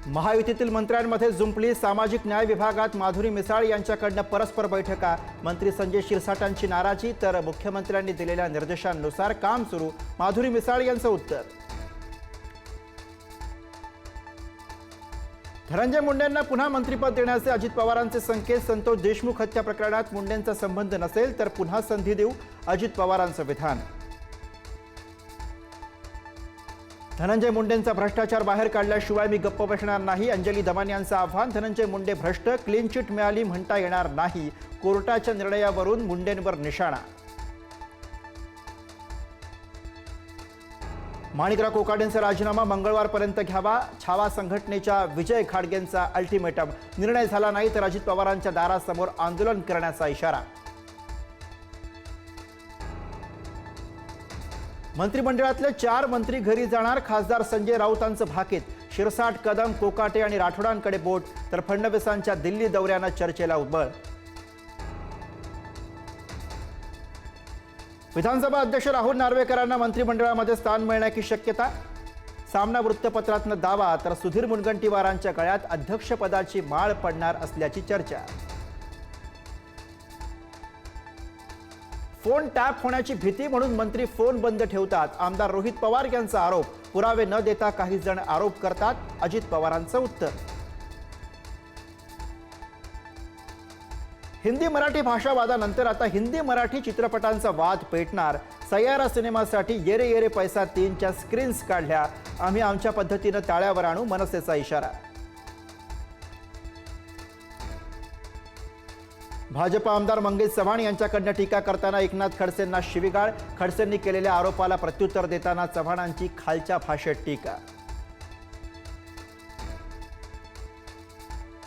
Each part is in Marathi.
महायुतीतील मंत्र्यांमध्ये जुंपली सामाजिक न्याय विभागात माधुरी मिसाळ यांच्याकडून परस्पर बैठका। मंत्री संजय शिरसाटांची नाराजी तर मुख्यमंत्र्यांनी दिलेल्या निर्देशांनुसार काम सुरू, माधुरी मिसाळ यांचं उत्तर। धनंजय मुंडेंना पुन्हा मंत्रिपद देण्याचे अजित पवारांचे संकेत। संतोष देशमुख हत्या प्रकरणात मुंडेंचा संबंध नसेल तर पुन्हा संधी देऊ, अजित पवारांचं विधान। धनंजय मुंडेंचा भ्रष्टाचार बाहेर काढल्याशिवाय मी गप्प बसणार नाही, अंजली दमानी यांचं आव्हान। धनंजय मुंडे भ्रष्ट, क्लीन चिट मिळाली म्हणता येणार नाही, कोर्टाच्या निर्णयावरून मुंडेंवर निशाणा। माणिकराव कोकाटेंचा राजीनामा मंगळवारपर्यंत घ्यावा, छावा संघटनेच्या विजय खाडगेंचा अल्टिमेटम। निर्णय झाला नाही तर अजित पवारांच्या दारासमोर आंदोलन करण्याचा इशारा। मंत्रिमंडळातले 4 मंत्री घरी जाणार, खासदार संजय राऊतांचं भाकीत। शिरसाट, कदम, कोकाटे आणि राठोडांकडे बोट, तर फडणवीसांच्या दिल्ली दौऱ्यानं चर्चेला उबळ। विधानसभा अध्यक्ष राहुल नार्वेकरांना मंत्रिमंडळामध्ये स्थान मिळण्याची शक्यता। सामना वृत्तपत्रातनं दावा तर सुधीर मुनगंटीवारांच्या गळ्यात अध्यक्षपदाची माळ पडणार असल्याची चर्चा। फोन टॅप होण्याची भीती म्हणून मंत्री फोन बंद ठेवतात, आमदार रोहित पवार यांचा आरोप। पुरावे न देता काही जण आरोप करतात, अजित पवारांचं उत्तर। हिंदी मराठी भाषा वादानंतर आता हिंदी मराठी चित्रपटांचा वाद पेटणार। सय्यारा सिनेमासाठी येरे येरे पैसा 3च्या स्क्रीन्स काढल्या, आम्ही आमच्या पद्धतीनं ताळ्यावर आणू, मनसेचा इशारा। भाजप आमदार मंगेश चव्हाण यांच्याकडनं टीका करताना एकनाथ खडसेंना शिवीगाळ। खडसेंनी केलेल्या आरोपाला प्रत्युत्तर देताना चव्हाणांची खालच्या भाषेत टीका।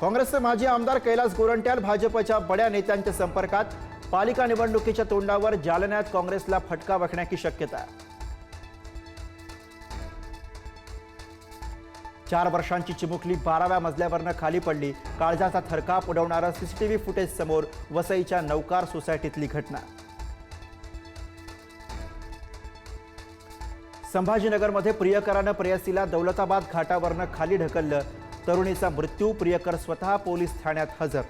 काँग्रेसचे माजी आमदार कैलास गोरंट्याल भाजपच्या बड्या नेत्यांच्या संपर्कात। पालिका निवडणुकीच्या तोंडावर जालन्यात काँग्रेसला फटका बसण्याची शक्यता। 4 वर्षांची चिमुकली 12व्या मजल्यावरनं खाली पडली, काळजाचा थरकाप उडवणारं सीसीटीव्ही फुटेज समोर। वसईच्या नौकार सोसायटीतली घटना। संभाजीनगरमध्ये प्रियकरानं प्रेयसीला दौलताबाद घाटावरनं खाली ढकललं, तरुणीचा मृत्यू। प्रियकर स्वतः पोलीस ठाण्यात हजर।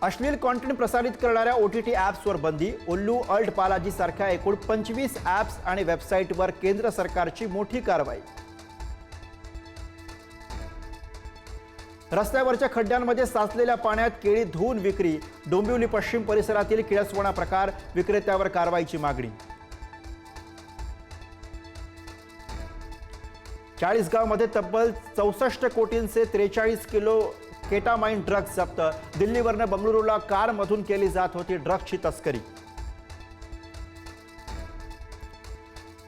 अश्लील कॉन्टेंट प्रसारित करणाऱ्या OTT ॲप्सवर बंदी। उल्लू, अल्ट बालाजी सारख्या एकूण 25 ॲप्स आणि वेबसाईटवर केंद्र सरकारची मोठी कारवाई। रस्त्यावरच्या खड्ड्यांमध्ये साचलेल्या पाण्यात केळी धुवून विक्री। डोंबिवली पश्चिम परिसरातील किळसवणा प्रकार, विक्रेत्यावर कारवाईची मागणी। चाळीसगावमध्ये तब्बल 64 कोटींचे 43 किलो केटामाइन ड्रग्ज जप्त। दिल्लीवरनं बंगळुरूला कारमधून केली जात होती ड्रग्जची तस्करी।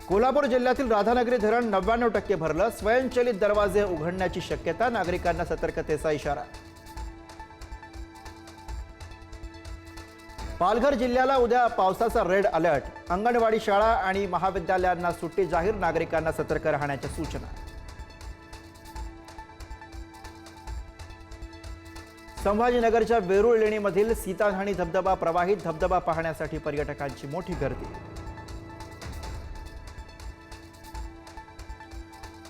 कोल्हापूर जिल्ह्यातील राधानगरी धरण 99% भरलं, स्वयंचलित दरवाजे उघडण्याची शक्यता, नागरिकांना सतर्कतेचा इशारा। पालघर जिल्ह्याला उद्या पावसाचा रेड अलर्ट। अंगणवाडी शाळा आणि महाविद्यालयांना सुट्टी जाहीर, नागरिकांना सतर्क राहण्याच्या सूचना। संभाजीनगरच्या वेरूळ लेणीमधील सीताधाणी धबधबा प्रवाहित, धबधबा पाहण्यासाठी पर्यटकांची मोठी गर्दी।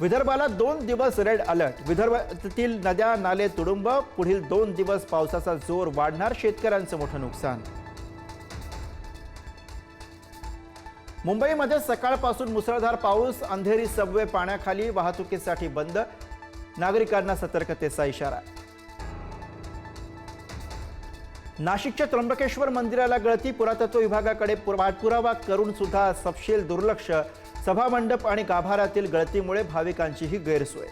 विदर्भाला 2 दिवस रेड अलर्ट। विदर्भातील नद्या नाले तुडुंब, पुढील 2 दिवस पावसाचा जोर वाढणार, शेतकऱ्यांचं मोठं नुकसान। मुंबईमध्ये सकाळपासून मुसळधार पाऊस, अंधेरी सबवे पाण्याखाली, वाहतुकीसाठी बंद, नागरिकांना सतर्कतेचा इशारा। नाशिकच्या त्र्यंबकेश्वर मंदिराला गळती, पुरातत्व विभागाकडे पाठपुरावा करून सुद्धा सपशेल दुर्लक्ष। सभामंडप आणि गाभाऱ्यातील गळतीमुळे भाविकांचीही गैरसोय।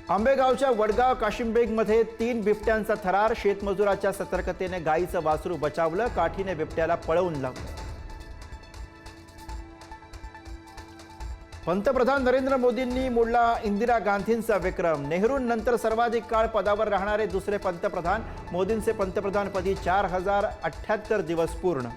आंबेगावच्या वडगाव काशिमबेगमध्ये 3 बिबट्यांचा थरार, शेतमजुराच्या सतर्कतेने गायीचं वासरू बचावलं, काठीने बिबट्याला पळवून लावलं। पंतप्रधान नरेंद्र मोदींनी मोडला इंदिरा गांधींचा विक्रम। नेहरूंनंतर सर्वाधिक काळ पदावर राहणारे दुसरे पंतप्रधान, मोदींचे पंतप्रधानपदी 4078 दिवस पूर्ण।